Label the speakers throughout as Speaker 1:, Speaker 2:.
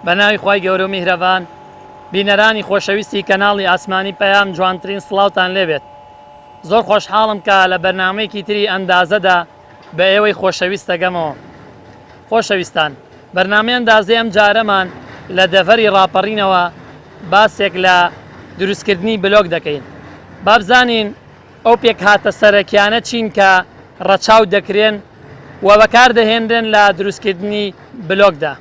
Speaker 1: بەناوی خوای گەورە و میهرەبان بینەرانی خۆشەویستی کەناڵی ئاسمانی پەیام جوانترین سڵاوتان لێبێت. زۆر خۆشحاڵم کە لە بەرنامەیەکی تری ئەندازەدا بە ئێوەی خۆشەویست دەگەمەوە. خۆشەویستان، بەرنامەی ئەندازەی ئەم جارەمان لە دەڤەری ڕاپەڕینەوە باسێک لە دروستکردنی بلۆگ دەکەین. با بزانین ئەو پێک هاتە سەرەکیانە چین کە ڕەچاو دەکرێن و بەکاردەهێنرێن لە دروستکردنی بلۆگدا.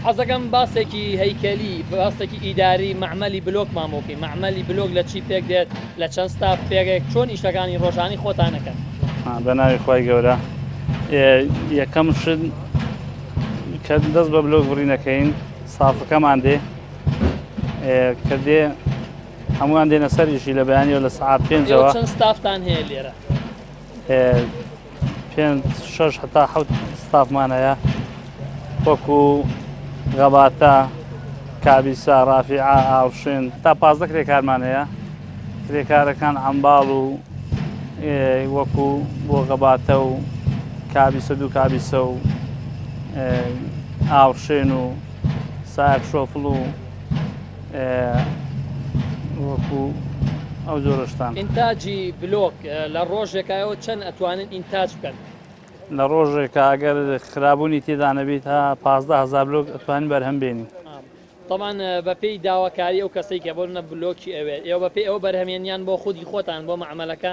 Speaker 1: حەزەکەم باسێکی هەیکەلی، باسێکی ئیداری مەعمەلی بلۆگ مامۆکەی. مەعمەلی بلۆگ لە چی پێک دێت، لە چەند ستاف پێگێک، چۆن ئیشەکانی ڕۆژانی خۆتانەکەن.
Speaker 2: بەناوی خوای گەورە، یەکەم شت کە دەست بە بلۆگ بڕینەکەین سافەکەمان دێ کە دێ هەمووان دێنە سەریشی لە بەیانیەوە لە سعات 5ەوە.
Speaker 1: چەند ستافتان هەیە لێرە؟
Speaker 2: 5-6 هەتا 7 ستافمان هەیە، وەکو غەباتە، کابیسا، ڕافیعا، ئاوشێن، تا 15 کرێکارمان هەیە. کرێکارەکان ئەمباڵ و وەکو بۆ غەباتە و کابیسە، دوو کابیسە و ئاوشێن و سایەک شۆفڵ و وەکو ئەو زۆرشتان.
Speaker 1: ئینتاجی بلۆگ لە ڕۆژێکایەوە چەند ئەتوانن ئینتاج بکەن؟
Speaker 2: لە ڕۆژێکە ئەگەر خراببوونی تێدا نەبێت تا 15,000 بلۆگ ئەتوانین بەرهەم بێنین.
Speaker 1: طبعاً بەپێی داواکاری ئەو کەسەی کە بۆنە بلۆکی ئەوێ، ئێوە بەپێی ئەو بەرهەمێنیان بۆ خودی خۆتان بۆ مەعمەلەکە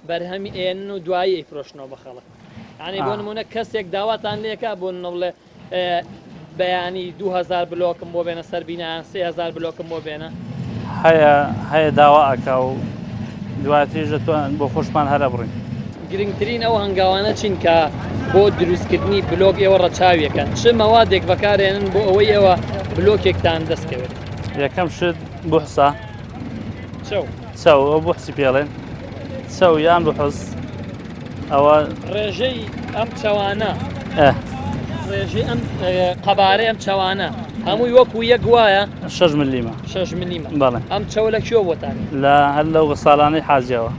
Speaker 1: بەرهەمی ئێن و دوایی ئەیفرۆشنەوە بە خەڵک. یعنی بۆ نمونە کەسێک داواتان لێکە بۆ نەڵێ بەیانی 2000 بلۆکم بۆ بێنە سەر بینایان 3000 بلۆکم بۆ بێنە.
Speaker 2: هەیە داوا ئەکا و دواتریش دەتوان بۆ خۆشمان هەرە بڕین.
Speaker 1: گرنگترین ئەو هەنگاوانە چین کە بۆ دروستکردنی بلۆگ ئێوە ڕەچاویەکەن، چ مەوادێک بەکارێنن بۆ ئەوەی ئێوە بلۆکێکتان دەستکەوێت؟
Speaker 2: یەکەم شت بوحسە، چەو ئەو بوحسی پێڵێن، چەو یان بوحس. ئەوە
Speaker 1: ڕێژەی ئەم چەوانە، ڕێژەی ئەم قەبارەی ئەم چەوانە هەمووی وەکو یەک وایە
Speaker 2: 6 ملیمە.
Speaker 1: 6 ملیمە.
Speaker 2: بەڵێ.
Speaker 1: ئەم چەوە لە کوێ بۆتانی؟
Speaker 2: لە هەر لەو ساڵانەی حاجیەوە.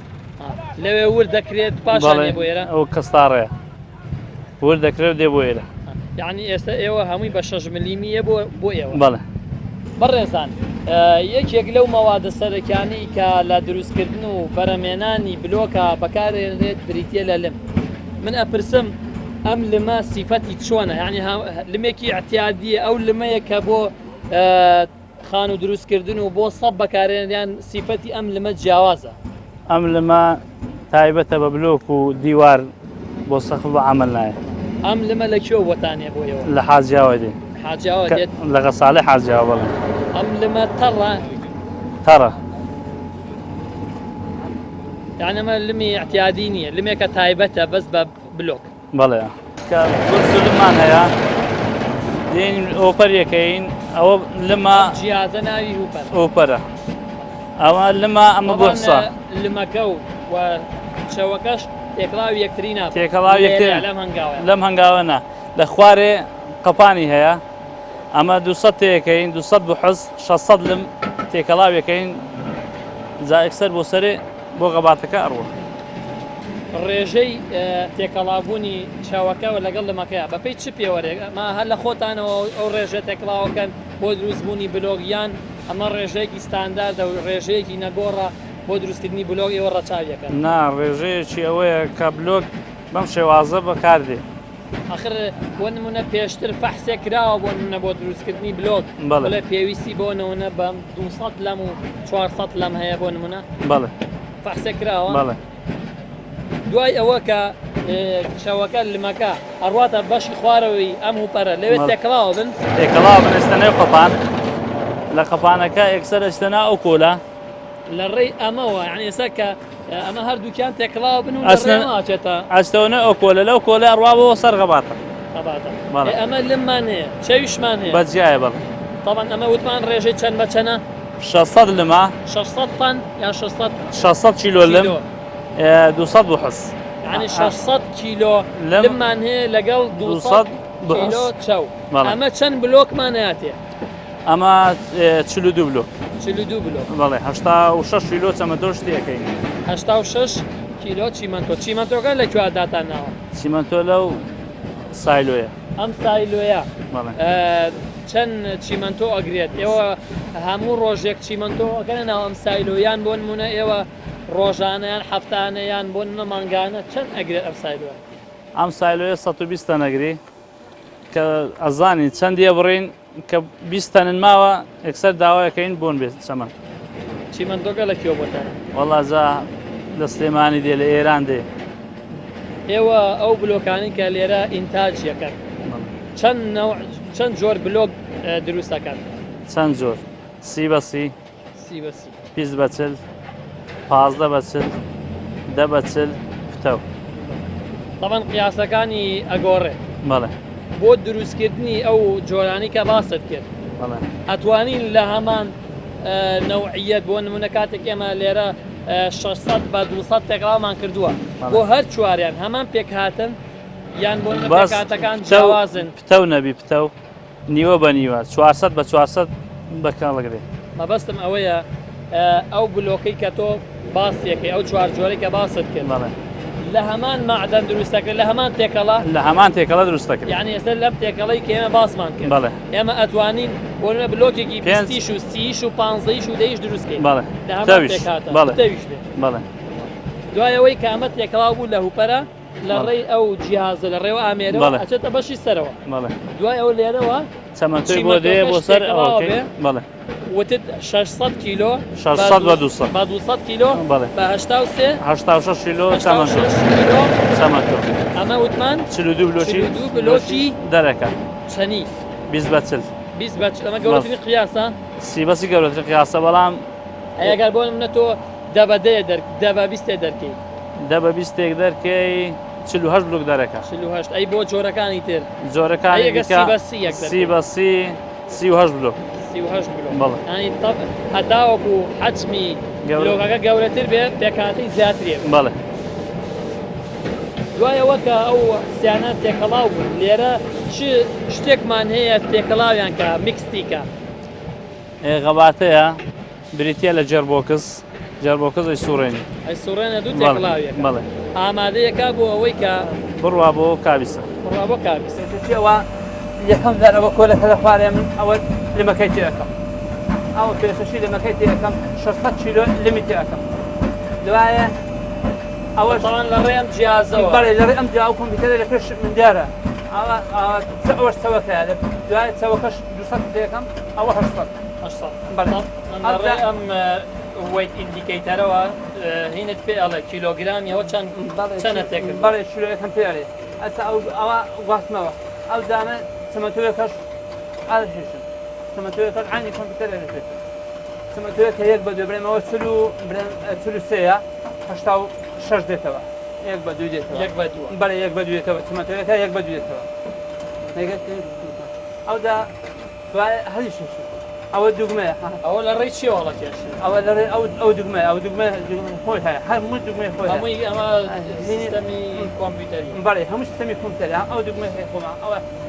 Speaker 1: لەوێ ور دەکرێت پاشان بۆ ئێرە؟
Speaker 2: ئەو کەستاڕەیە ور دەکرێت دێ بۆ ئێرە.
Speaker 1: یعنی ئێستا ئێوە هەمووی بە 6 ملیمیە بۆ ئێوە؟
Speaker 2: بەڵێ.
Speaker 1: بەڕێزان، یەکێک لەو مەوادە سەرەکیانی کە لە دروستکردن و بەرەمێنانی بلۆکە بەکارێنرێت بریتە لە لم. من ئەپرسم ئەم لمە سیفەتی چۆنە؟ یعنی لمێکی احتیادیە، ئەو لمەیە کە بۆ خان و دروستکردن و بۆ سەب بەکارێنیان سیفەتی ئەم لمە جیاوازە؟
Speaker 2: ئەم لمە تایبەتە بە بلۆک و دیوار بۆ سەخت بە عەمەل نایە.
Speaker 1: ئەم لمە لە کوێ بۆتانێ بۆ ئێوە؟
Speaker 2: لە حاجیاوە دێ.
Speaker 1: حاجیاوە دێت؟
Speaker 2: لە غەساڵی حاجیاوە. بەڵێ.
Speaker 1: ئەم لمە تەڕە؟
Speaker 2: تەڕە.
Speaker 1: یعنی ئەمە لمی احتیادی نییە، لمێکە تایبەتە بەس بە بلۆک.
Speaker 2: بەڵێ. کە گورسلمان هەیە دێن ئۆپەرەکەین، ئەوە لمە
Speaker 1: جیازە ناوی
Speaker 2: ئۆپەرە. ئەوە لمە ئەمە بۆسە
Speaker 1: لمەکە و چەوەکەش تێکڵاوی یەکتری نابێت.
Speaker 2: تێکەڵاوی یەکتر لەم هەنگاوەنە لە خوارێ قەپانی هەیە. ئەمە 200 تێکەین، 200 بحس 600 لم تێکەڵاویەکەین جا ئەکسەر بۆ سەرێ بۆ غەباتەکە ئەڕوە. ڕێژەی
Speaker 1: تێکەڵابوونی چاوەکەەوە لەگەڵ لەمەکەیە بەپێی چ پێوەرێک ئەمە هەر لە خۆتانەوە ئەو ڕێژە تێکڵاوەکەن بۆ دروستبوونی بلۆگیان، ئەمە ڕێژەیەکی ستانداردە و ڕێژەیەکی نەگۆڕە بۆ دروستکردنی بلۆگ ئێوە ڕەچاویەکەن؟
Speaker 2: نا، ڕێژەیەکی ئەوەیە کە بلۆگ بەم شێوازە بەکاردێ.
Speaker 1: آخر بۆ نمونە پێشتر فەحسێک کراوە بۆ نمونە بۆ دروستکردنی بلۆگ، بەڵێ پێویستی بۆ نمونە بە 200 لەم و 400 لەم هەیە بۆ نمونە؟
Speaker 2: بەڵێ.
Speaker 1: فەحسێک کراوە؟
Speaker 2: بەڵێ.
Speaker 1: دوای ئەوە کە شەوەکە لمەکە ئەڕواتە بەشی خوارەوەی ئەم هوپەرە لەوێت تێکڵاوە بن؟
Speaker 2: تێکەڵاوە بن، ئێستا نێو قەپان، لە قەپانەکە ئەکسەر ئەچتەنا ئەو کۆلە
Speaker 1: لە ڕێی ئەمەوە. یعنی ئێستا کە ئەمە هەردووکیان تێکڵاوە بن و لە ڕێ ماچێتە
Speaker 2: ئەچتەوە ئەو کۆلە، لەو کۆلە ئەڕوا بۆ سەر غەباتە.
Speaker 1: ئەمە لممان هەیە، چەویشمان هەیە
Speaker 2: بەجیایە. بەڵێ.
Speaker 1: طبعاً ئەمە وتمان ڕێژەی چەند بە چەنە؟
Speaker 2: 600 لما
Speaker 1: 600 طن یان
Speaker 2: 600 كيلو لم 200 بحص
Speaker 1: يعني 600 كيلو لمان هي لقل 200 كيلو تشو اما چەند بلۆکمان هاتێ
Speaker 2: ئەمە 42 بلۆک
Speaker 1: 42 بلۆک
Speaker 2: بەڵێ 86 کیلۆ چەمەندۆ شتێکەکەین
Speaker 1: 86 کیلۆ چیمەنتۆکە لەکوێ داتانناوە
Speaker 2: چیمەنتۆ لەو سایلۆیە
Speaker 1: ئەم سایلۆیە
Speaker 2: بەڵێ
Speaker 1: چەند چیمەنتۆ ئەگرێت ئێوە هەموو ڕۆژێک چیمەنتۆ ئەگەنە ناو ئەم سایلۆیان بۆ نمونە ئێوە ڕۆژانەیان هەفتانەیان بۆ نمە مانگانە چەند ئەگرێت ئەم سایلۆ
Speaker 2: ئەم سایلۆیە 120 تەنەگری کە ئەزانی چەندیە بڕین کە 20 تەنن ماوە یەکسەر داوایەکەین بۆن بێت چەمەند
Speaker 1: چیمەنتۆکە لەکوێ بۆتانە
Speaker 2: وەڵازا لە سلێمانی دێ لە ئێران دێ
Speaker 1: ئێوە ئەو بلۆکانی کە لێرە ئینتاجیەکەن چەند جۆر بلۆک دروستەکەن
Speaker 2: چەند جۆر سی بەسی پیس بەچل 15 بەچل 10 بەچل فتەو
Speaker 1: طبعاً قیاسەکانی ئەگۆڕێت
Speaker 2: بەڵێ
Speaker 1: بۆ دروستکردنی ئەو جۆرانی کە باست کرد ئەتوانین لە هەمان نەوعیەت بۆ نمونە کاتێک ئێمە لێرە 600 بە 200 تێکڵاومان کردووە بۆ هەر چوارێن هەمان پێک هاتن یان بۆ پێکاتەکان جیاوازن
Speaker 2: پتە نەبی پتە نیوە بە نیوە 400 بە 400 بەکڵەگرێت
Speaker 1: مەبەستم ئەوەیە ئەو بلۆکەی کە تۆ باسیەکەی ئەو چوار جۆرەی کە باست کرد لە هەمان معدەن دروستەکرد لە هەمان تێکەڵا
Speaker 2: لە هەمان تێکەڵە دروستەکرد
Speaker 1: یعنی ئێستا لەم تێکەڵی کە ئێمە باسمان کرد ئێمە ئەتوانین بۆنە بلۆکێکی 20 و 30 و 15 و 10 دروستکەین
Speaker 2: بەڵێ
Speaker 1: دوایەوەی کە ئەمە تێکەڵاو بوو لە هوپەرە لە ڕێی ئەو جیهازە لە ڕێوە ئامێرەوە ئەچێتە بەشی سەرەوە دوای ئەو لێرەوە
Speaker 2: چەمەندۆی بۆ دێ بۆ سەر بەڵێ
Speaker 1: وتت 600 کیلۆ
Speaker 2: 600 بە 200
Speaker 1: بە 200 کیلۆ بە
Speaker 2: 86 کیلۆ چەمەندۆ
Speaker 1: ئەمە وتمان
Speaker 2: 42
Speaker 1: بلۆکی
Speaker 2: دەرەکە
Speaker 1: چەنی
Speaker 2: 20 بەچل
Speaker 1: 20 بەچل ئەمە گەورەترین قیاسە
Speaker 2: سی بەسی گەورەترین قیاسە بەڵام
Speaker 1: ئەگەر بۆ نمونە تۆ دە بە 20 دەرکەی
Speaker 2: دە بە 20 دەرکەی 48 بلۆک دەرەکە
Speaker 1: 48 ئەی بۆ جۆرەکانی تر
Speaker 2: جۆرەکانی سی بەسی 38 بلۆک
Speaker 1: 38 بلۆک ینی هەتاوەکو حەچمی بلۆکەکە گەورەتر بێ پێکاتەی زیاترێ
Speaker 2: بەڵێ
Speaker 1: دوایەوە کە ئەو سیانە تێکەڵاو بوون لێرە چ شتێکمان هەیە تێکەڵاویان کە میکستیکە
Speaker 2: غەباتەیە بریتە لە جەربۆکس ئەی
Speaker 1: سوڕێنە دوو تێکەڵاویەک
Speaker 2: بەڵێ
Speaker 1: ئامادەیەکە بۆ ئەوەی کە
Speaker 2: بڕوا بۆ کابیسە
Speaker 1: ئەوە یەکەم دەرەوە کۆلەکە لە خوارێ من ئەوە لمەکەی تێەکەم ئەوە پێشەشی لمەکەی تێەکەم 600 کیلۆ لمی تێەکەم دوایە ئەوە لە ڕێم جیازەوە بەڵێ لە ڕێ ئەم جیاو کۆمپیوتەرە لە پێش من دیارە ئەوەش چەوەکە دوای چەوەکەش 200 تێەکەم ئەوە 800 ئەم ویت ئیندیکەیتەرەوە هینت پێ ئەڵێ کیلۆگرامیەوە چەندە تێکرد بەڵێ کیلۆیەکەم پێڵێ ئەستا ئەوە گواستنەوە ئەو دامە چەمەتۆیەکەش ئاهێشن چەمەتۆیەکەش عینی کۆمپیوتەرە لەپێت چەمەتۆیەکە یەک بە دوێ برێمەوە چل و سەیە 86 دێتەوە یەک بە دوو دێتەوە بەڵێ یەک بە دوێتەوە چەمەتۆیەکە یەک بە دوو دێتەوە ئەودا دوای هەڵی شش ئەوە دوگمەیە ئەوە لە ڕێی چیەوەڵە کێش ئەوە لە ڕێ ئەو دوگمە خۆی هەیە هەموو دوگمەی خۆی هەمووی ئەمە سیستەمی کۆمپیوتەری بەڵێ هەموو سیستەمی کۆمپیوتەری ئەو دوگمەی هەیە خۆمان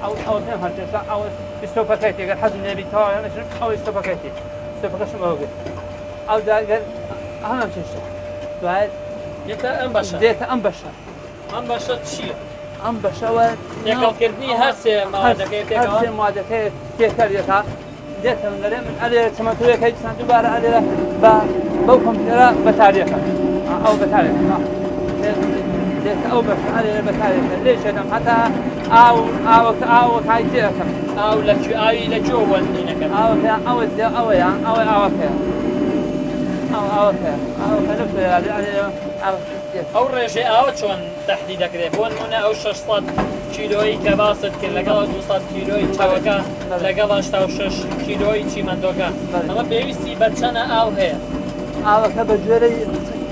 Speaker 1: ئەوە پێم هەرچێشە ئەوە ستۆپەکەی تێگەر حەزم نەبی تەواو نەشم ئەوەی ستۆپەکەی تێ ستۆپەکەشم ئەوە گرت ئەو داگەر هەمان چێشە دوای دێتە ئەم بەشە چییە؟ ئەم بەشەوە تێکەڵکردنی هەرسێ مادەکەی تێکەرێتە دێتەوە لەرێ من ئەلێرە چەمەتۆیەکەی چەند دووبارە ئەلێرە بەو کۆمپیوتەرە بەتاریەکە ئەو بەتارێکە دێتە ئەو بەش ئەلێرە بەتارێکە لێشێتم هەتا ئاوەکای تێەکەم ئاو لەکوێ ئاوی لەکوێ وەندینەکە ئەوەیان ئەوەی ئاوەکەیە ئەو ڕێژەی ئاوە چۆن تەحدید دەکرێت بۆ نمونە ئەو 600 کیلۆیی کە باست کرد لەگەڵ 200 کیلۆی چاوەکە لەگەڵ 86 کیلۆی چیمەندۆکە ئەمە پێویستی بە چەنە ئاو هەیە ئاوەکە بە جۆرەی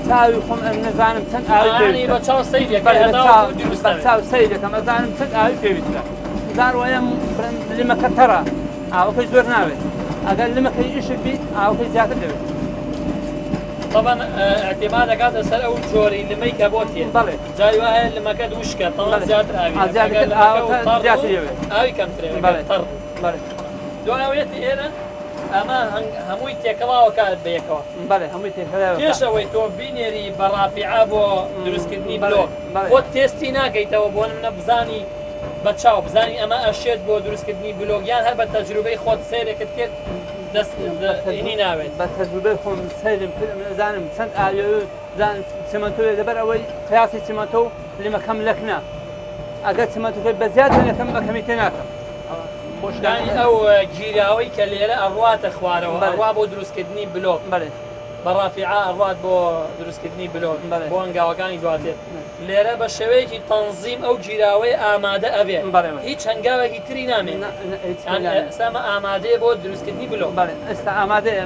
Speaker 1: چاوی خۆم نەزانم چەند ئاوی بە چاو سەیرەکەم ئەزانم چەند ئاوی پێویستە زار وایە لمەکە تەڕە ئاوەکەی زۆر ناوێت
Speaker 3: ئەگەر لمەکەی ئیشک بی ئاوکەی زیاتر دەوێت
Speaker 1: طبعا اعتماد قاعد سر او جوري لما كابوتي
Speaker 3: بله
Speaker 1: جاي واحد لما كاد وشكا طبعا زيادة اوي
Speaker 3: زيادة
Speaker 1: اوي كم تري
Speaker 3: بله
Speaker 1: طر
Speaker 3: بله
Speaker 1: دون اويتي هنا اما هموي تيكلا وكاد بيكوا
Speaker 3: بله هموي تيكلا
Speaker 1: كيش اوي تو بينيري برافع بو دروس كدني بلو خود تيستينا كيتو بون نبزاني بتشاو بزاني اما اشيت بو دروس كدني بلو يعني هل بالتجربه خود سيرك كتير دەست ئینی ناوێت
Speaker 3: بە تەجروبەی خۆم سەیرم زانم چەند ئاوێ زان چمەنتۆیە لەبەر ئەوەی قیاسی چمەنتۆ و لمەکەم لەکنا ئەگەر چمەنتۆکەی بەزیاد یەکەم بەکەمی تێ ناکەم
Speaker 1: بۆشدانی ئەو گیراوەی کە لێرە ئەڕواتە خوارەوە ئەڕوا بۆ دروستکردنی بلۆک بەڕافیعا ئەڕوات بۆ دروستکردنی بلۆک بۆ هەنگاوەکانی دواتر لێرە بە شێوەیەکی تەنزیم ئەو گیراوەی ئامادە ئەبێت هیچ هەنگاوێکی تری نامێت ئێستا ئامادەیە بۆ دروستکردنی بلۆک
Speaker 3: ئێستا ئامادەیە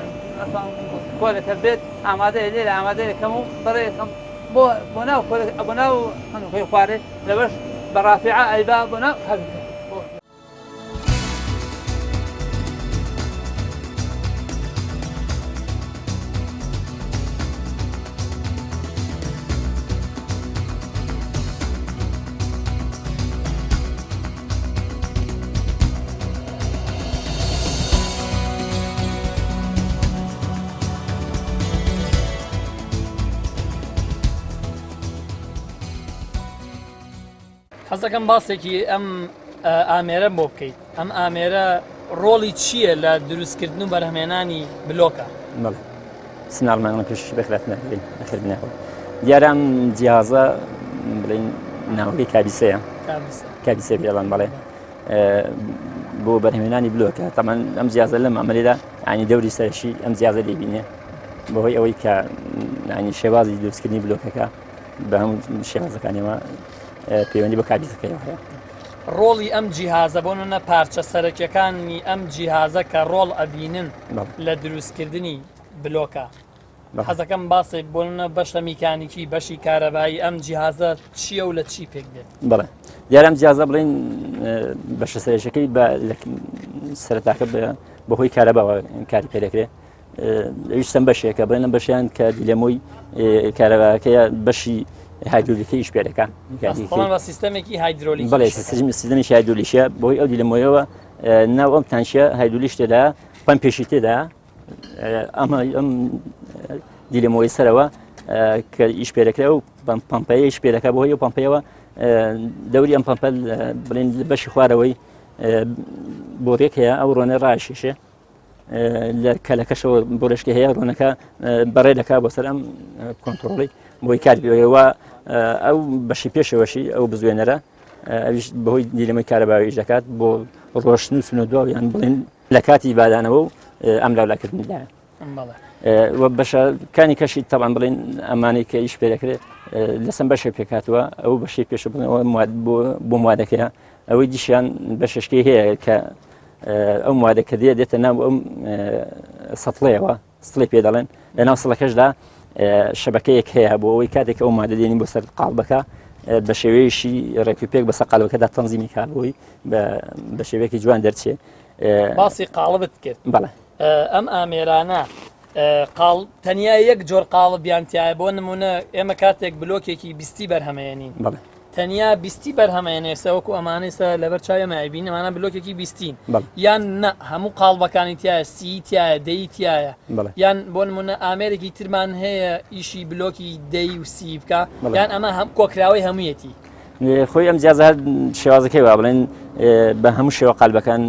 Speaker 3: کۆلەکە بێت ئامادەیە لێرە ئامادەیەکەم و بەڕێیەکەم بۆ ناو هەنووکەی خوارێ لەبەش بەڕافیعا ئەیبا بۆ ناو هەبێت
Speaker 1: حەزەکەم باسێکی ئەم ئامێرە بۆ بکەیت ئەم ئامێرە ڕۆڵی چییە لە دروستکردن و بەرهەمێنانی بلۆکە؟
Speaker 4: بەڵێ سناڵمانە پێش بەخلات نەکەین ئەخر بنەوە دیارە ئەم جیازە بڵین ناوەکەی کابیسەیە کابیسە بێڵان بەڵێ بۆ بەرهەمێنانی بلۆکە تەمان ئەم جیازە لەم ئەمەریدا ینی دەوری سەرشی ئەم جیازە دەبینێ بەهۆی ئەوەی کە ینی شێوازی دروستکردنی بلۆکەکە بە هەموو شێوازەکانیەوە پەیوەندی بە کابیسەکەیەوە هەیە
Speaker 1: ڕۆڵی ئەم جیهازە بۆ نە پارچە سەرەکیەکانی ئەم جیهازە کە ڕۆڵ ئەبینن لە دروستکردنی بلۆکە حەزەکەم باسی بۆ نە بەشە میکانیکی بەشی کارەبایی ئەم جیهازە چییە و لە چی پێک دێت؟
Speaker 4: بڵێ دیارە ئەم جیهازە بڵین بەشە سەرەکیەکەی بە سەرەتاکە بەهۆی کارەباوە کاری پێدەکرێت ویستم بەشێکە بڵێنە بەشیان کە دیلەمۆی کارەباکەیە بەشی هایدرولیکیش پێدەکە
Speaker 1: سیستەمێکی هایدرۆلیک
Speaker 4: بڵێ سیستەمی هایدرولیشە بۆی ئەو دیلەمۆیەوە ناو ئەم تانشە هایدرولیش تێدا پەمپێشی تێدا ئەمە ئەم دیلەمۆی سەرەوە کە ئیش پێدەکرێت و پەمپەیە ئیش پێدەکە بۆی ئەو پەمپەیەوە دەوری ئەم پەمپە بڵێن بەشی خوارەوەی بۆ ڕێک هەیە ئەو ڕۆنە ڕاشیشێ لە کەلەکەشەوە بۆ لەشکی هەیە ڕۆنەکە بەڕێ دەکا بۆ سەر ئەم کۆنتڕۆڵی بۆی کاربیەوە ئەو بەشی پێشەوەشی ئەو بزوێنەرە ئەویش بەهۆی دیلەمەی کارەباویش دەکات بۆ ڕۆشتن و سونە دو یان بڵێن لە کاتی بادانەوە و ئەم لاولاکردنیدایە وە بەشەکانی کەشی تەبان بڵێن ئەمانەی کە ئیش پێ دەکرێت لەسەم بەشێ پێکاتوە ئەو بەشی پێشە بڵێنەوە بۆ موادەکەیە ئەوەی دیشیان بەششکی هەیە کە ئەو موادەکە دێتە ناو ئەم سەتڵەیەوە سڵی پێ دەڵێن لە ناو سڵەکەشدا شەبەکەیەک هەیە بۆ ئەوەی کاتێک ئەو مادە دێنی بۆ سەر قاڵبەکە بە شێوەیەشی ڕێکوپێک بەسەر قالبەکەدا تەنزیمی کاربووی بە شێوەیەکی جوان دەرچێت
Speaker 1: باسی قاڵبت کرد
Speaker 4: بەڵێ
Speaker 1: ئەم ئامێرانە تەنیا یەک جۆر قاڵبیانتیایە بۆ نمونە ئێمە کاتێک بلۆکێکی بیستی بەرهەمێنین تەنیا بیستی بەرهەمێنێسەوەکو ئەمانەیسە لەبەر چاوێمە ئەبین ئەمانە بلۆکێکی بیستین یان نە هەموو قاڵبەکانی تایە سی تایە دەی تایە یان بۆ نمونە ئامێرێکی ترمان هەیە ئیشی بلۆکی دەی و سی بکە یان ئەمە هەم کۆکراوەی هەموویەتی
Speaker 4: خۆی ئەم جیازە شێوازەکەی وا بڵێن بە هەموو شێوە قالبەکان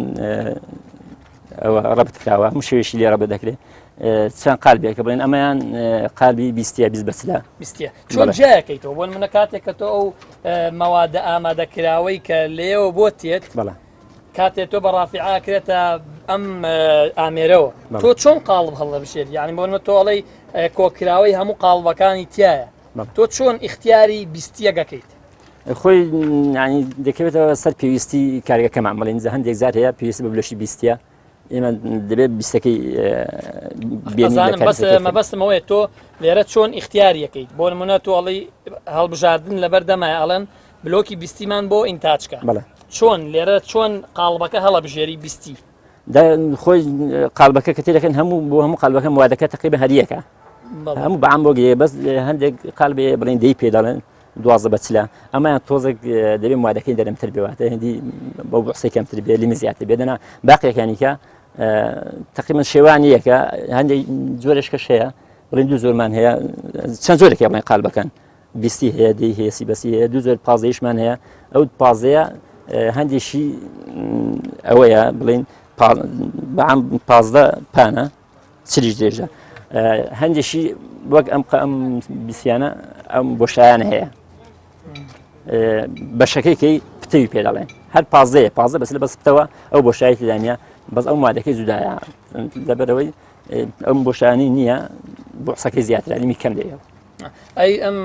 Speaker 4: ڕەبت کراوە هەموو شێوێشی لێ ڕەبت دەکرێت چەند قالبێکە بڵێن ئەمەیان قالبی بیستە بیست بەسلا
Speaker 1: بیستە چۆن جایەکەیتەوە بۆ منە کاتێک کە تۆ ئەو مەوادە ئامادەکراوەی کە لێەوە بۆ تێت کاتێک تۆ بەڕافیعاکرێتە ئەم ئامێرەوە تۆ چۆن قاڵب هەڵە بشێت یعنی بۆ منە تۆڵی کۆکراوەی هەموو قاڵبەکانی تایە تۆ چۆن ئیختیاری بیستیەگەکەیت
Speaker 4: خۆی ینی دەکەوێتەوە سەر پێویستی کارگەکەمان بڵێن هەندێک زار هەیە پێویستی بە بلۆشی بیستە ئێمە دەبێت بیستەکەی
Speaker 1: مەبەستمەوەی تۆ لێرە چۆن ئیختیاریەکەیت بۆ نمونە تۆڵی هەڵبژاردن لەبەر دەمای ئەڵەن بلۆکی بیستیمان بۆ ئینتاچکە چۆن لێرە چۆن قاڵبەکە هەڵە بژێری بیستی
Speaker 4: خۆی قالبەکە کە تێدەکەن هەموو بۆ هەموو قالبەکە موادەکە تقریبا هەریەکە هەموو بەعام بۆ گەیە بەس هەندێک قالبێ بڵێن دەی پێداڵێن دوازە بەچلە ئەمایان تۆزێک دەبێت موادەکەی دەرەمتر بێواتە هەندی بۆ بۆقسەی کەمتر بێ لیمی زیاتر بێدەنا باقیەکانیکە تقریبا شێوانیەکە هەندێک جۆرێشکەش هەیە بڵێن دوو زۆرمان هەیە چەند جۆرێکی بڵێن قالبەکەن بیستی هەیە دەی هەیە سیبەسی هەیە دوو زۆر پازەیشمان هەیە ئەو پازەیە هەندێکی ئەوەیە بڵێن بەعام 15 پانە چریش درێژە هەندێکی وەک ئەم بیسیانە ئەم بۆشایانە هەیە بەشەکەیکەی پتەوی پێ دەڵێن هەر پازەیە پازە بەس لە بەس پتەوە ئەو بۆشایی تدانە بەس ئەو مادەکەی جودایە لەبەرەوەی ئەم بۆشانی نییە بۆقسەکەی زیاترانی کەم دەیەوە
Speaker 1: ئەی ئەم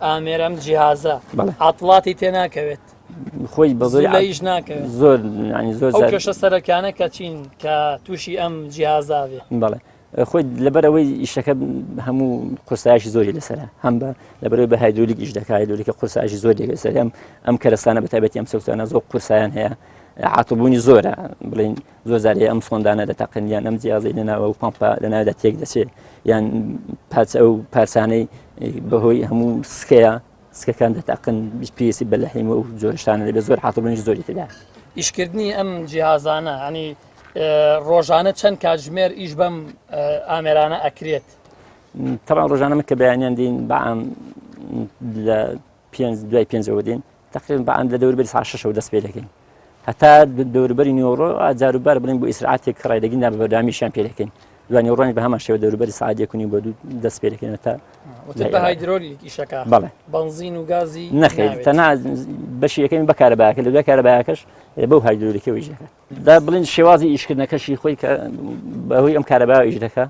Speaker 1: ئامێرەم جیهازە عاتڵاتی تێ ناکەوێت
Speaker 4: خۆی بەزۆری
Speaker 1: لەیش ناکەوێت
Speaker 4: زۆر زۆر
Speaker 1: کێشە سەرەکانە کە چین کە تووشی ئەم جیهازاوێ
Speaker 4: بەڵێ خۆی لەبەرەوەی ئیشەکە هەموو قورسایشی زۆری لەسرە هەم بە لەبەرەوەی بە هایدرولیک ئیش دەکات هایدرولیکە قورسایشی زۆر لەسەر ئەم کەرەستانە بەتایبەتی ئەم سەوتانە زۆر قورسایان هەیە عاتڵبوونی زۆرە بڵین زۆر زارێ ئەم سۆندانە دەتەقن یان ئەم جیازەی لەناوە و پەمپە لەناودا تێک دەچێت یان ئەو پارچانەی بەهۆی هەموو سکەیە سکەکان دەتەقن پێسی بەلەحیمە و جۆرشتانە لەبێ زۆر عاتڵبوونی زۆری تدا
Speaker 1: ئیشکردنی ئەم جیهازانە ینی ڕۆژانە چەند کاتژمێر ئیش بەم ئامێرانە ئەکرێت
Speaker 4: تەڵان ڕۆژانەمە کە بەیانیان دین بەعام لە دوای پێنجەوە دین تقریبا بەعام لە دەوروبەری ساعت 6 دەست پێ دەکەین هەتا دەوروبەری نیوەڕۆ جاروبار بڵین بۆ ئیسراعاتێک ڕای دەگین نا بەردامیشیان پێ دەکەین دوای نیوەڕۆنی بە هەمان شێوە دەوروبەری ساعت 1:30 بۆ 2 دەست پێ دەکەین تا
Speaker 1: بە هایدرۆلیک ئیشەکە
Speaker 4: بەڵێ
Speaker 1: بنزین و گازی
Speaker 4: نەخێت تەنها بەشی یەکەمی بەکارەبایەکە لە دوای کارەبایەکەش بەو هایدرۆلیکەوە ئیش دەکات دا بڵین شێوازی ئیشکردنەکەشی خۆی کە بەهۆی ئەم کارەبایەوە ئیش دەکات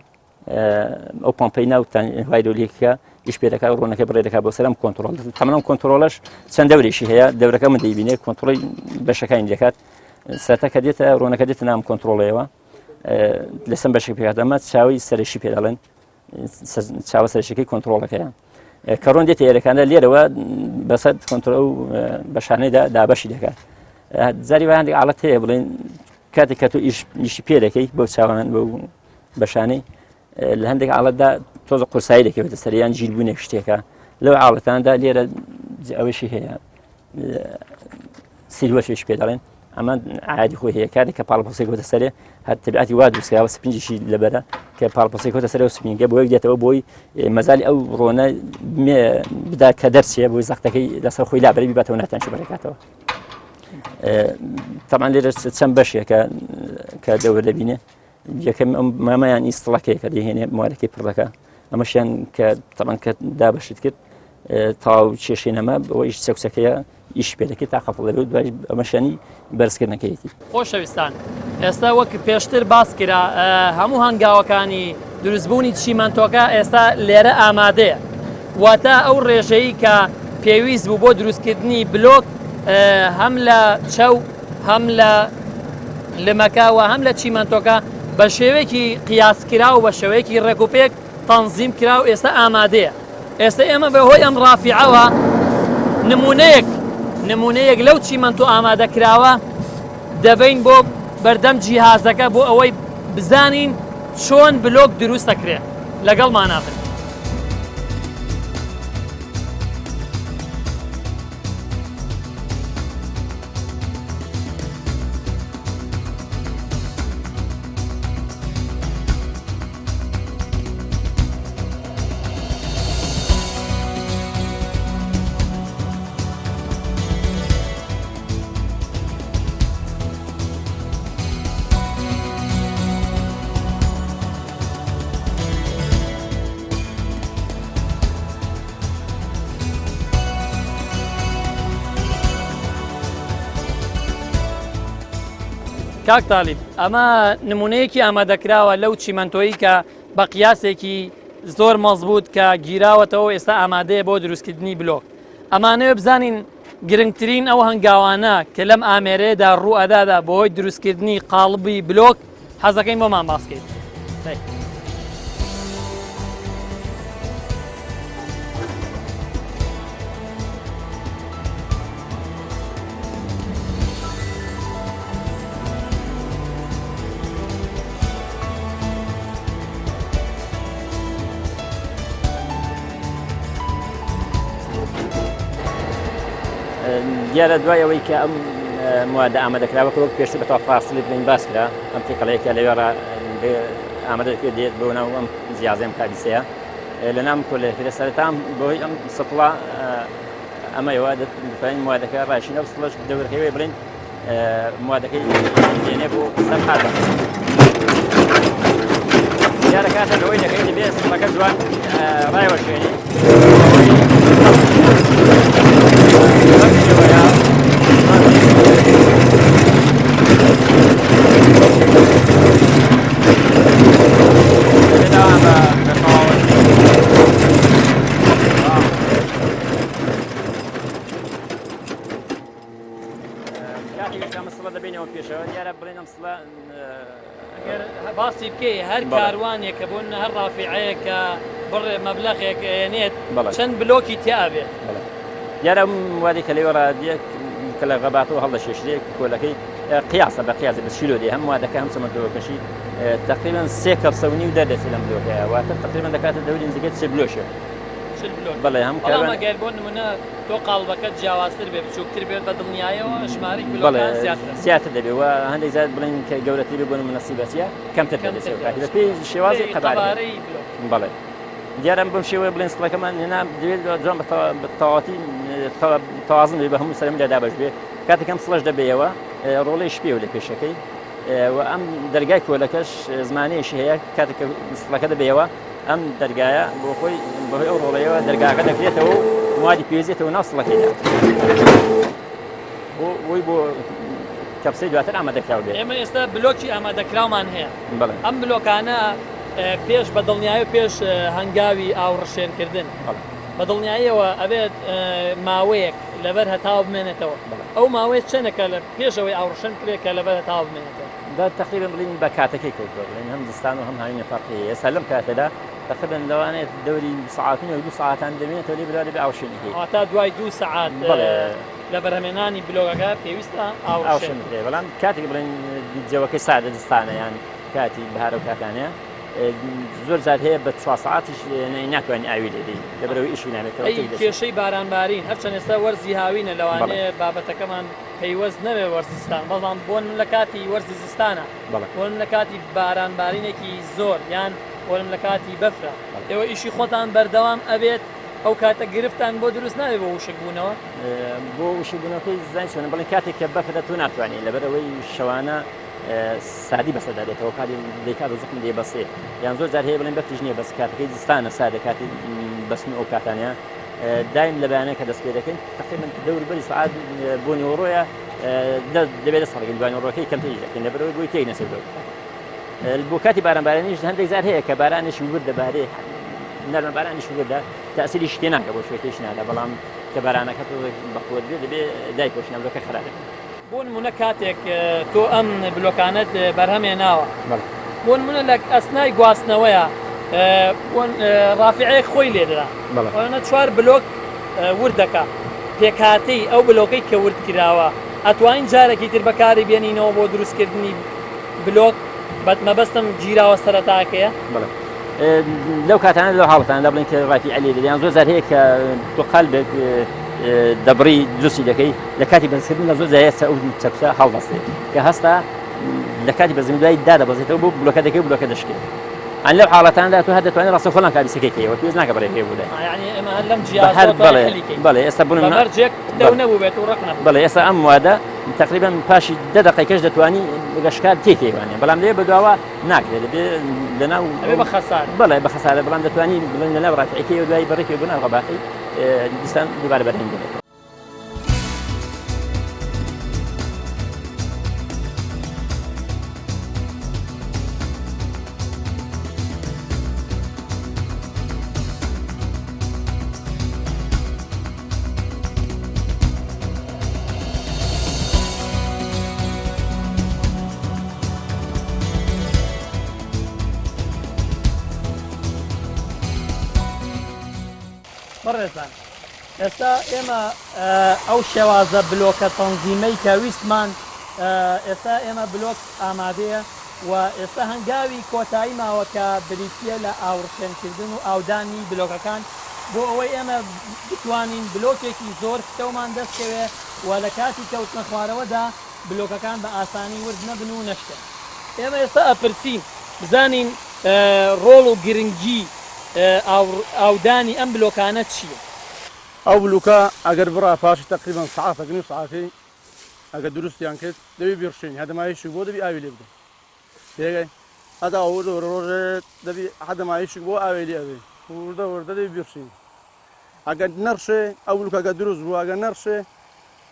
Speaker 4: ئەو پۆمپەی ناوتان هایدرۆلیکە ئیش پێ دەکات ڕۆنەکە بڕێ دەکات بۆ سەرم کۆنتترۆل تەمەەن کۆنتترۆلەش چەند دەورێکی هەیە دەورەکە من دەیبینێت کۆنتترۆلی بەشەکانی دەکات سەرتا کە دێتە ڕۆنەکە دێتە نام کۆنتترۆلەوە لەسەم بەشێک پێکات ئەمە چاوی سەرشی پێ دەڵێن چاوە سەرشەکەی کۆنتترۆلەکەیان کە ڕۆن دێتە ئێرەکاندا لێرەوە بەسەر کۆنتترۆل و بەشانەیدا دابەشی دەکات جاری بە هەندێک حاڵەت هەیە بڵێن کاتێک کە تۆ ئیشی پێ دەکەی بەو چاوان بەو بەشانەی لە هەندێک حاڵەتدا تۆزە قورسایی دەکەوێتە سەریان ژیربوونێک شتێکە لەو حاڵەتاندا لێرە ئەوەشی هەیە سیلوەشێش پێ دەڵێن ئەمە عادی خۆی هەیە کاتێک کە پاڵپۆسێک کۆتە سەرێ هەر تەبیعەتی وا دروستکراوە سپنجیشی لەبەرە کە پاڵپۆسێک کۆتە سەرەوە سپینگە بۆ یەک دێتەوە بۆی مەزالی ئەو ڕۆنە بدا کە دەرچێ بۆی زەختەکەی لەسەر خۆی لابەری بیباتەوە ناتانشی بەرەکاتەوە تەمان لێرە چەند بەشێکە کە دەوە دەبینێ یەکەم مامەیان ئیستڵەکەی کە دەهێنێ موارەکەی پڕەکە ئەمەشیان کە تەمان کە دابەشت کرد تاو کێشێنەمە بەوەی چەکسەکەیە ئیش پێ دەکەیت تا خەفڵ دەبێت دوای ئەمەشانی بەرزکردنەکەیەتی
Speaker 1: خۆشەویستان ئێستا وەک پێشتر باس کرا هەموو هەنگاوەکانی دروستبوونی چیمەنتۆکە ئێستا لێرە ئامادەیە واتە ئەو ڕێژەیە کە پێویست بوو بۆ دروستکردنی بلۆک هەم لە چەو هەم لە لمەکەوە هەم لە چیمەنتۆکە بە شێوەیەکی قیاسکرا و بە شێوەیەکی ڕێکوپێک تەنزیم کرا و ئێستا ئامادەیە ئێستا ئێمە بەهۆی ئەم ڕافیعەوە نمونەیەک لەو چیمەنتۆ ئامادەکراوە دەبین بۆ بەردەم جیهازەکە بۆ ئەوەی بزانین چۆن بلۆک دروست دەکرێت لەگەڵمان نابن. کاک تالیب ئەمە نمونەیەکی ئامادەکراوە لەو چیمەنتۆیی کە بە قیاسێکی زۆر مەزبوط کە گیراوەتەوە ئێستا ئامادەیە بۆ دروستکردنی بلۆک ئەمانەوە بزانین گرنگترین ئەو هەنگاوانە کە لەم ئامێرەیەدا ڕوو ئەدادا بۆهۆی دروستکردنی قاڵبی بلۆک حەزەکەین بۆمان باسکەیت.
Speaker 4: دیارە دوایەوەی کە ئەم موادە ئامادەکراوە وەک پێشتر بەتەواو فاصلی بڵین باس کرا ئەم تێکەڵەیەکە لەوێرە ئامادەکرێ دێت بۆ ناو ئەم جیازەم کاریسەیە لە نام کۆلەکە سەرتام بۆی ئەم سەڵا ئەمەوە دەتوانین موادەکە ڕاشینە و سڵش دەورەکەی بڵین موادەکەی دێنێ بۆ سەر قادە دیارە کاتە لەوەی دەکەیت دەبێت سڵەکە جوان ڕایوەشێنی
Speaker 1: باسی بکەی هەر کاروانێکە بۆ هەر ڕافعەیەکە بڕێ مەبلەغێک نێت چەند بلۆکی تیاابێت
Speaker 4: دیارە وادی کە لێوەڕا دیەک کە لە غەباتەوە هەڵدە شێشرێک کۆلەکەی قیاسە بە قیاز بشیلۆ دێ هەم وادەکە هەم چەمەندەوەکەشی تقریبا 3 کەپسەونی و دەردەچێت لەم بلۆکەیە واتە تقریبا دەکاتە دەوری نزیکەی 3 بلۆشە بەڵێ هەم
Speaker 1: کارگەر بۆ نمونە تۆ قاڵبەکەت جیاوازتر بێ بچووکتر بێت بە دڵنیایەوە ژمارەی بلۆکان
Speaker 4: زیاتر دەبێت و هەندێک زیاد بڵین کە گەورەتری بێ بۆ نمونە سیبەسیە کەمتر دەبێت پێی شێوازی قەبارەی بەڵێ دیارە بەم شێوەیە بڵین سڵەکەمان هێنا دەوێت جوان بە تەواتی تەوازن بێ بە هەموو سەرمی لەدا بەش بێ کاتێکم سڵەش دەبێەوە ڕۆڵی شپێ و لە پێشەکەی و ئەم دەرگای کۆلەکەش زمانەیەشی هەیە کاتێک سڵەکە دەبێەوە ئەم دەرگایە بۆ خۆی بەهۆی ئەو ڕۆڵەیەوە دەرگاکە دەکرێتەوە و موادی پێویستێتەوە ناو سڵەکەیدا بۆی بۆ کەپسەی دواتر ئامادەکراو بێت
Speaker 1: ئێمە ئێستا بلۆکی ئامادەکراومان هەیە ئەم بلۆکانە پێش بە دڵنیایی و پێش هەنگاوی ئاوڕشێنکردن بە دڵنیاییەوە ئەبێت ماوەیەک لەبەر هەتاو بمێنێتەوە ئەو ماوەیە چەندەکە لە پێشەوەی ئاوڕشێن کرێت کە لەبەر هەتاو بمێنێتەوە
Speaker 4: دا تقریبا بڵین بە کاتەکەی کەوت بڵین هەم دستان و هەم هاوینە فەرقی ئێستا لەم کاتەدا تقریبا لەوانێت دەوری ساعاتین و 2 ساعتان دەمێنێتەوە لێ برا لەبێ ئاوشێنی
Speaker 1: تا دوای 2 ساعات لە بەرهەمێنانی بلۆگەکە پێویستە
Speaker 4: ئاوشێن بەڵام کاتێک بڵین جەوەکەی سادە دستانە یان کاتی بەهارە و کاتانەیە زۆر جار هەیە بە 4 ساعتیش ناتوانانی ئاوی لێدەی لەبەرەوەی ئیشی نامێتەوە
Speaker 1: کێشەی بارانبارین هەرچەند ئێستا وەرزی هاوینە لەوانەیە بابەتەکەمان پەیوەست نەبێ وەرزستان بەڵام بۆن لە کاتی وەرزی زستانە بۆن لە کاتی بارانبارینێکی زۆر یان بۆن لە کاتی بەفرە ئێوە ئیشی خۆتان بەردەوام ئەبێت ئەو کاتە گرفتان بۆ دروست ناوێت بۆ وشک بوونەوە
Speaker 4: بۆ وشک بوونەکەی زای چۆنە بڵێن کاتێک کە بەفرە تو ناتوانێت لەبەرەوەی شەوانە سادی بەسەدارێتەوە کاری دەیکات و زخم لێ بەسێ یان زۆر جار هەیە بڵێن بەفریش نییە بەس کاتەکەی زستانە سادە کاتی بەسن ئەو کاتانە دایم لە بەیانەیە کە دەست پێ دەکەین تقریبا دەوروبەری سەعات بۆ نیوەڕۆیە دەبێت سەڵگەین دوای نیوەڕۆکەی کەمتری دەکەین لەبەرەوەی بۆی تێی نەسێت بۆ کاتی بارانبارانیش هەندێک زار هەیە کە بارانێکی ورد دەبارێ نەرمە بارانیش وردە تەسیری شتێ ناکە بۆ شوێتێش نادا بەڵام کە بارانەکە بەخۆت بێ دەبێ دای پۆشنەوەکە خراپە
Speaker 1: بۆ نمونە کاتێک تۆ ئەم بلۆکانت بەرهەمێناوە بۆ نمونە لە ئەسنای گواستنەوەیە ڕافعەیەک خۆی لێدرا ئەوەنە 4 بلۆک وردەکە پێکهاتەی ئەو بلۆکەی کە ورد کراوە ئەتوانین جارێکی تر بەکاری بێنینەوە بۆ دروستکردنی بلۆک مەبەستم گیراوە سەرەتاکەیە
Speaker 4: لەو کاتانە لەو حاڵەتانە بڵین کە ڕافعە لێ دەدەیان زۆر جار هەیە کە تۆ قەلبێک دەبڕی دروستی دەکەی لە کاتی بەزکردن لە زۆر جایەسە ئەو چەکسە هەڵبەستێت کە هەستا لە کاتی بەزمی دوای دادەبەزێتەوە بۆ بلۆکە دەکەی بلۆکە دەشکێت ئەن لەو حاڵەتاندا تۆ هەر دەتوانێت ڕاستە خۆڵان کاریسەکەیەوە پێویست ناکە بڕێ پێ بوودە بەڵێ ئێستا بڵێ ئێستا ئەم وادە تقریبا پاشی 10 دقیقەش دەتوانی گەشتکار تێکێوانێ بەڵام لێ بەدواوە ناکرێت دەبێ لەناو بڵێ بە خەسارە بەڵام دەتوانی بڵێن لەناو ڕافعەکەی دوای بەڕێکی بوونە ڕەباقی دیستان دووبارە بەرهەم دێنێت
Speaker 1: بەڕێزان ئێستا ئێمە ئەو شێوازە بلۆکە تەنزیمەی کە ویستمان ئێستا ئێمە بلۆک ئامادەیە و ئێستا هەنگاوی کۆتایی ماوە کە بریتە لە ئاوڕشێنکردن و ئاودانی بلۆکەکان بۆ ئەوەی ئێمە بتوانین بلۆکێکی زۆر کتەومان دەستکەوێ و لە کاتی کەوتنە خوارەوەدا بلۆکەکان بە ئاسانی ورد نەبن و نەشتێن. ئێمە ئێستا ئەپرسین بزانین ڕۆڵ و گرنگی ئاودانی ئەم بلۆکانە چییە؟
Speaker 5: ئەو بلوکە ئەگەر بڕا پاشی تقریبان ساعتێک نیم ساعتی ئەگەر دروستیان کرد دەبی بیرشین هەدەمایشی بۆ دەبی ئاوی لێ بدەین تێگەی هەتا ڕۆژێ دەبی هەدەمایشی بۆ ئاوی لێ ئەبێ وردە وردە دەبی بیرشین ئەگەر نەرشێ ئەو بلوکە ئەگەر دروست بوو ئەگەر نەرشێ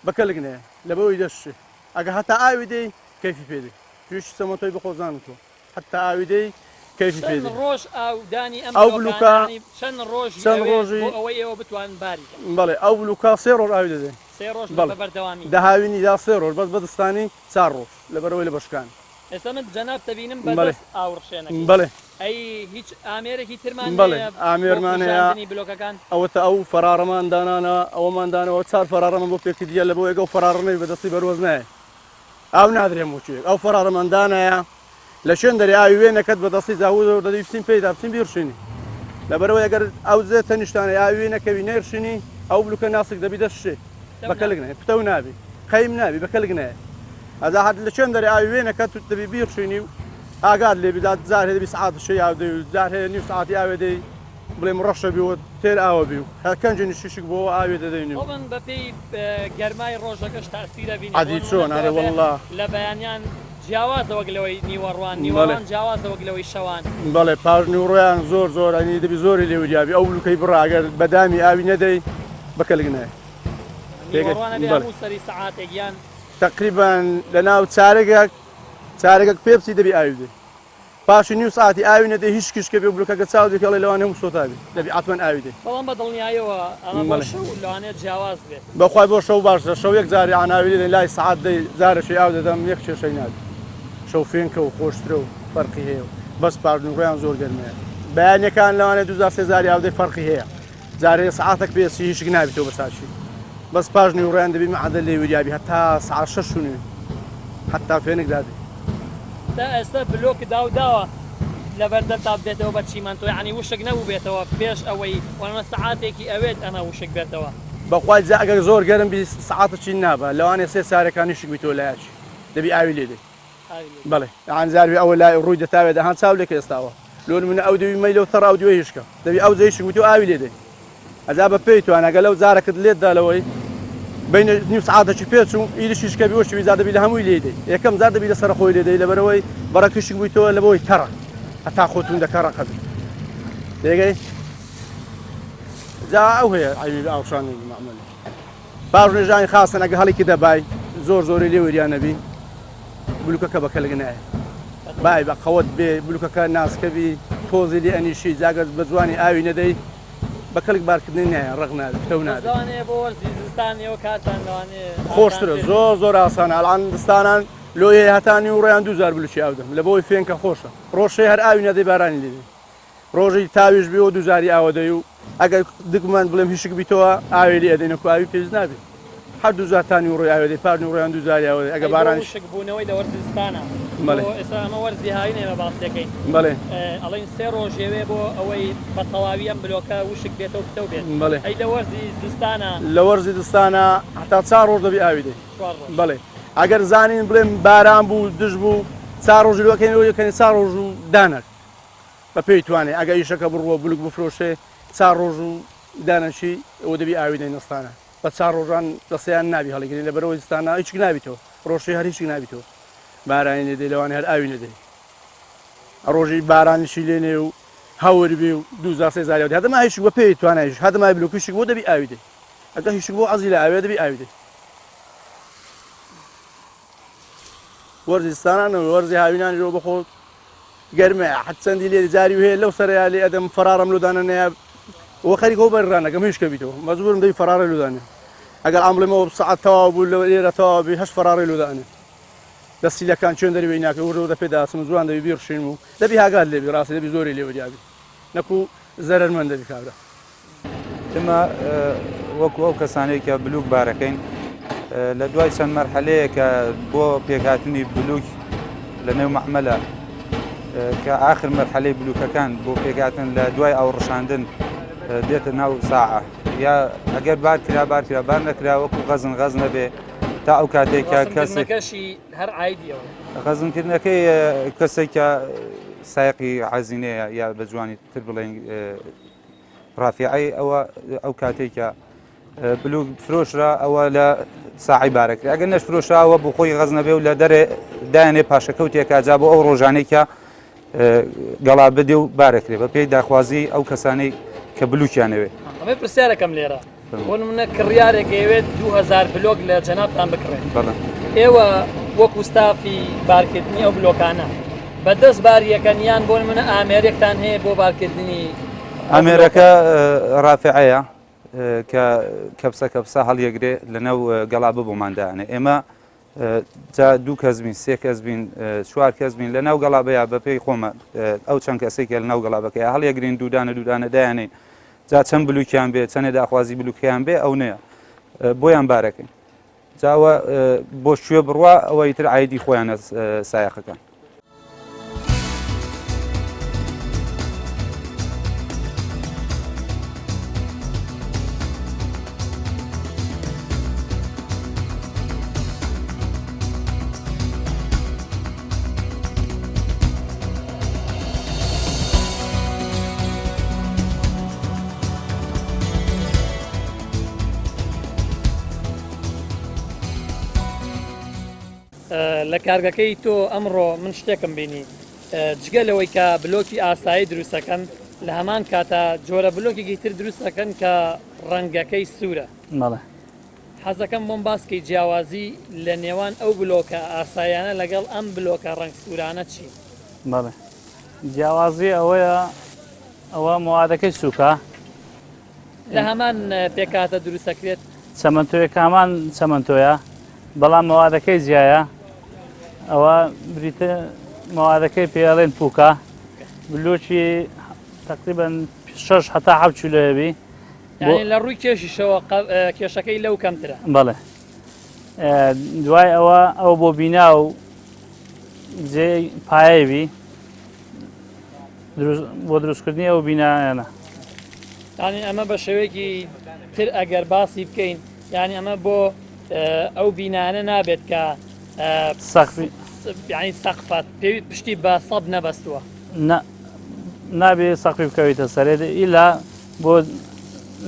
Speaker 5: بەکەلگنێ لە بەوەی دەشێ ئەگەر هەتا ئاوی دەی کەیفی پێدەی تویشی سەمەتۆی بخۆزان تۆ هەتا ئاوی دەی کەیفی پێدەی
Speaker 1: ڕۆژ ئاودانی
Speaker 5: ئەو بلوکە
Speaker 1: چەند ڕۆژی ئەوەی ئێوە بتوان باری
Speaker 5: بەڵێ ئەو بلوکە سێ ڕۆژ ئاوی دەدەین
Speaker 1: سێ ڕۆژ بەردەوامی
Speaker 5: داهاوینی دا سێ ڕۆژ بەس بەدەستانی 4 ڕۆژ لەبەرەوەی لە بەشکان
Speaker 1: ئێستا من جەناب دەبینم بەدەست ئاوڕشێنەکەی
Speaker 5: بەڵێ
Speaker 1: ئەی هیچ ئامێرێکی ترمان
Speaker 5: بەڵێ ئامێرمانەیە
Speaker 1: بلۆکەکان
Speaker 5: ئەوەتە ئەو فەرارەمان دانانە ئەوەماندانەوە 4 فەرارەمە بۆ پێکی دیە لە بۆ ێگە و فەرارنەی بەدەستی بەرۆز نایە ئاو نادرێ موچێک ئەو فەرارەمەندانایە لە شوێن دەری ئاوی وێنەکەت بەدەستی زاهود دەدەی بچین پێیدا بچین بیرشینی لەبەرەوەی ئەگەر ئەو زێ تەنیشتانەی ئاوی نەکەوی نێرشینی ئەو بلوکە ناسک دەبی دەشێ بەکەلگنێ پتە و نابی قەیم نابی بەکەلگنەیە ئەدا هەر لە چێن دەری ئاوی وێنەکە تو دەبی بیرشینی و ئاگاد لێ بدات زار هەیە دەبی سعات شەی ئاودەی و زار هەیە نیم سعاتی ئاوێ دەی بڵێم ڕەشە بیوە تێر ئاوە بی و هەرکەنجی شیشک بۆ ئاوێ دەدەینی
Speaker 1: من بەپێی گەرمای ڕۆژەکەش تاسیرە بینی
Speaker 5: عادی چۆن ئارە وەڵڵا
Speaker 1: لە بەیانیان جیاوازەوە گلەوەی نیوەڕوان نیوەڕوان جیاوازەوە گلەوەی شەوان
Speaker 5: بەڵێ پاژنی و ڕۆیان زۆر زۆر ئەنی دەبی زۆری لێوریابی ئەو بلوکەی بڕاگەر بەدامی ئاوی نەدەی بەکەلگنایە
Speaker 1: سەری سەعاتێکیان
Speaker 5: تقریبان لە ناو چارێکێک پێ بچی دەبی ئاوی دەی پاشی نیو ساعتی ئاوی نەدەی هیچ کشکە بێ بلوکەکە چاو دەکەڵی لەوانە هەموو سۆتابی دەبی ئاتوان ئاوی دەی
Speaker 1: بەڵام بە دڵنیایەوە ئەمە شەو لەوانێت جیاواز بێت
Speaker 5: بەخوای بۆ شەو باشە شەو یەک جاری ئاناوی دەی لای سعات دەی زارەشی ئاو دەدەم یەک کێشەی نابی شەو فێنکە و خۆشترە و فەرقی هەیە و بەس پاژنوڕۆیان زۆر گەرمەیە بەیانەکان لەوانێت 2000 زاری ئاودەی فەرقی هەیە جارێ سعاتێک پێسی هیچ نابیتەوە بەساشی بەس پاژنی وڕیان دەبی معدە لێوریابی هەتا سعات 6 حتا فێنێک دادی
Speaker 1: تا ئێستا بلۆک داوداوە لەبەردە تا بدێتەوە بە چیمانتۆ یعنی وشک نەبوو بێتەوە پێش ئەوەی وانە سعاتێکی ئەوێت ئەمە وشک بێتەوە
Speaker 5: بەخوای ئەگەر زۆر گەرم بی سعاتەی نابە لەوانێ سێ سارەکانی شک بیتەوە لایەکی دەبی ئاوی لێ دەی بەڵێ ئەزاروی ئەوە لای ڕووی دەتاوێت دەهان چاو لێک ئێستاوە لۆن منە ئەو دەوی مەیلە و تەڕ ئەو دوێ هیشکە دەبی ئەو جێی شک بیتەوە ئاوی لێ دەی ئەجا بە پێی توانە ئەگەر لەو جارەکەت لێتدا لەوەی بین نیو سعاتێکی پێچ و ئیدیشیش کە بیوەشی زار دەبی لە هەمووی لێ دەی یەکەم زار دەبی لەسەر خۆی لێ دەی لەبەرەوەی بەڕەکشک بوویتەوە لە بۆی کەڕە هەتا خۆتون دەکەڕە قەبی دێگەی جا ئەو هەیە عیبی ئاوشانی معمەلی پاژنێژانی خاستن ئەگە هەڵێکی دەبای زۆر زۆری لێ وریان نەبی بلوکەکە بەکەلگنایە بای بە قەوت بێ بلوکەکە ناسکەبی تۆزی لێ ئەنیشی جاگەر بە جوانی ئاوی نەدەی بەکەلک بارکردنی نایە ڕق نابێت پتە نابێت
Speaker 1: بۆ وەرزی زستانیەوە کاتان لەوانێ
Speaker 5: خۆشترە زۆر زۆر ئاسانە ئەڵان دستانان لۆیە هەتانی و ڕێیان 2000 بلوچی ئاودەم لە بۆی فێنکە خۆشە ڕۆژەی هەر ئاوی نەدەی بارانی لێدەی ڕۆژی تاویش بێ و 2000 ئاوەدەی و ئەگەر دگمان بڵێم هیچک بیتەوە ئاوی لێ ئەدەینە و ئاوی پێویست نابێت هەر 2000 تانی و ڕۆی ئاوێدەی پاژنی و ڕێیان 2000 ئاوەدەی ئەگە بارانی
Speaker 1: شک بوونەوەی لە وەرزستانە ئێستا ئەمە وەرزی هاوینێ بە باسیەکەین
Speaker 5: بەڵێ
Speaker 1: ئەڵێن سێ ڕۆژێوێ بۆ ئەوەی بە تەواوی ئەم بلۆکە وشک بێتەوە پتە بێت
Speaker 5: بەڵێ
Speaker 1: ئەی لە وەرزی زستانە
Speaker 5: لە وەرزی دستانە هەتا 4 ڕۆژ دەبی ئاوی دەی بەڵێ ئەگەر زانین بڵێم باران بوو دژ بوو 4 ڕۆژ لەکەنەوەکەنی 4 ڕۆژ و دانەر بە پێی توانێت ئەگە ئیشەکە بڕوە بلوک بفرۆشێ 4 ڕۆژ و دانەشی ئەوە دەبی ئاوی دەی نستانە بە 4 ڕۆژان دەسەیان نابی هەڵیگرنی لە بەرەوەی زستانە هیچ نابیتەوە ڕۆژی هەر هیچ نابیتەوە بارانی لێدەی لەوانێ هەر ئاوی نەدەی ڕۆژی بارانیشی لێنێ و هەور بێ و 2000 زاری هەدەما هیچ بە پێی توانایش هەدەمای بلوکیشک بۆ دەبی ئاوی دەی ئەگە هیچ بۆ عەزی لە ئاوێ دەبی ئاوی دەی وەرزستانان وەرزی هاوینانەوە بەخۆ گەرمە حەت چەندی لێ جاری هەیە لەو سەریا لێ ئەدەم فەرارم لۆدانە نەیە وە خەریکەوە بەرڕانەکەم هیچ کەبیتەوە مەجبورم دەی فەرارە لۆدانێ ئەگەر ئەمڵێمەوە سەعات تەواو بوو لە لێرە تەواوی 8 فەراری لۆدانێ دەستیلەکان چێن دەریوی ناکە وڕۆ دە پێداسم جوان دەبی بیرشین و دەبی هاگات لێبی ڕاستی دەبی زۆری لێوەریابی نەکو زەرەرمەند دەبی کابرا
Speaker 6: ئێمە وەکو ئەو کەسانەی کە بلوک بارەکەین لە دوای چەند مەرحەلەیە کە بۆ پێکهاتنی بلوک لە نێو مەعمەلە کە ئاخر مەرحەلەی بلوکەکان بۆ پێکهاتن لە دوای ئەو ڕشاندن دێتە ناو ساعە یا ئەگەر بار کرا بار نەکرا وەکو غەزن نەبێ تا ئەو کاتێکە کەسێک
Speaker 1: کەشی هەر ئایدیەوە
Speaker 6: غەزنکردنەکەی کەسێکە سایقی عزینەیە یا بە جوانی تر بڵێن ڕافعی ئەوە ئەو کاتێکە بلوک فرۆشرا ئەوە لە ساعی بارەکە ئەگەر نەش فرۆشراوە بۆ خۆی غەزنەبێ و لە دەرێ دایانێ پاشەکەوتێکە جا بۆ ئەو ڕۆژانێکە گەڵا بدێ و بارەکرێ بە پێی داخوازی ئەو کەسانەی کە بلوکیانەوێ
Speaker 1: ئەمە پرسیارەکەم لێرە بۆ نمونە کڕیارێک ئەوێت 2000 بلۆک لە جەنابتان بکڕێن ئێوە وەکو ستافی بارکردنی ئەو بلۆکانە بەدەست باریەکەنیان بۆ منە ئامێرێکتان هەیە بۆ بارکردنی
Speaker 6: ئامێرەکە ڕافعەیە کە کەپسە هەڵیەگرێ لەنەو گەڵا ببووماندانێ ئێمە دوو کەس بین سێ کەس بین چوار کەس بین لە ناو گەڵابەیە بە پێی خۆمە ئەو چەند کەسێکە لە ناو گەڵابەکەی هەڵیەگرین دوودانە دایانین جا چەند بلوکیان بێ چەندێ داخوازی بلوکیان بێ ئەو نەیە بۆیان بارەکەین جاوە بۆ شوێ بڕوا ئەوەی تر عیدی خۆیانە سایەقەکان
Speaker 1: لە کارگەکەی تۆ ئەمڕۆ من شتێکم بینی جگەلەوەی کە بلۆکی ئاسایی دروستەکەن لە هەمان کاتە جۆرە بلۆکێکی تر دروستەکەن کە ڕەنگەکەی سوورە حەزەکەم بۆم باسکەی جیاوازی لە نێوان ئەو بلۆکە ئاسایانە لەگەڵ ئەم بلۆکە ڕنگ سوورانە چی؟
Speaker 2: بەڵێ جیاوازی ئەوەیە ئەوە موادەکەی سووکە
Speaker 1: لە هەمان پێکاتە دروستەکرێت
Speaker 2: چەمەندۆیەکە هەمان چەمەندۆیە بەڵام موادەکەی جیایە ئەوە بریتە موادەکەی پێڵێن پووکە بلوچی تقریبان 6 هەتا 7 کیلۆیەبی
Speaker 1: لە ڕووی کێشیشەوە کێشەکەی لەو کەمترە
Speaker 2: بەڵێ دوای ئەو بۆ بینا و جێ پایەوی بۆ دروستکردنی ئەو بینایانە
Speaker 1: یانی ئەمە بە شێوەیەکی تر ئەگەر باسی بکەین یانی ئەمە بۆ ئەو بینانە نابێت کە ینی سەقفەت پێوی پشتی بە سەب نەبەستووە
Speaker 2: نابێت سەقفی بکەویتە سەرێت ئیلا بۆ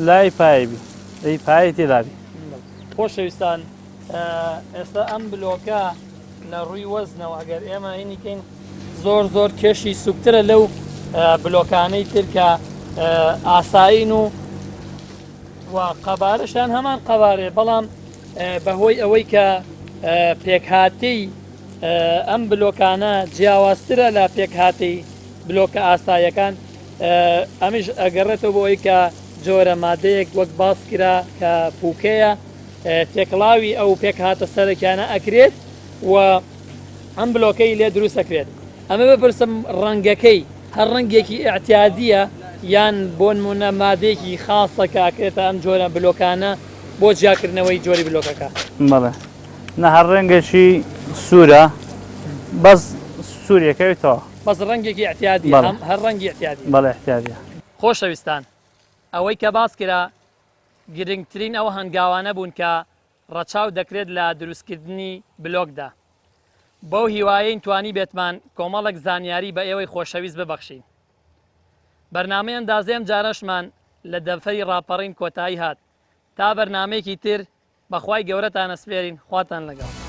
Speaker 2: لای پایبی ئەی پای تێدابی
Speaker 1: خۆشەویستان ئێستا ئەم بلۆکە لە ڕووی وەزنەوە ئەگەر ئێمە هینیکەین زۆر کێشی سوکترە لەو بلۆکانەی تر کە ئاسایین و قەبارەشان هەمان قەبارێ بەڵام بەهۆی ئەوەی کە پێکهاتی ئەم بلۆکانە جیاوازترە لە پێکهاتی بلۆکە ئاساییەکان ئەمیش ئەگەڕێتەوە بۆ ئەوەی کە جۆرە مادەیەک وەک باس کرا کە پووکەیە تێکڵاوی ئەو پێکهاتە سەرەکیانە ئەکرێت و ئەم بلۆکەی لێ دروست ئەکرێت ئەمە بپرسم ڕەنگەکەی هەر ڕەنگێکی ئاعتیادیە یان بۆ نمونە مادەیەکی خاصە کە ئەکرێتە ئەم جۆرە بلۆکانە بۆ جیاکردنەوەی جۆری بلۆکەکە
Speaker 2: بەڵێ نە هەر ڕەنگێکی سوورە بەس سووریەکەوێتەوە
Speaker 1: بەس ڕەنگێکی ئاعتیادی هەر ڕەنگی ئاعتیادی
Speaker 2: بەڵێ احتیادیە
Speaker 1: خۆشەویستان ئەوەی کە باس کرا گرنگترین ئەوە هەنگاوانە بوون کە ڕەچاو دەکرێت لە دروستکردنی بلۆکدا بەو هیوایەی توانی بێتمان کۆمەڵێک زانیاری بە ئێوەی خۆشەویست ببەخشین بەرنامەی ئەندازەیەم جارەشمان لە دەفەری ڕاپەڕین کۆتایی هات تا بەرنامەیەکی تر بەخوای گەورەتان ئەسپێرین خواتان لەگەڵ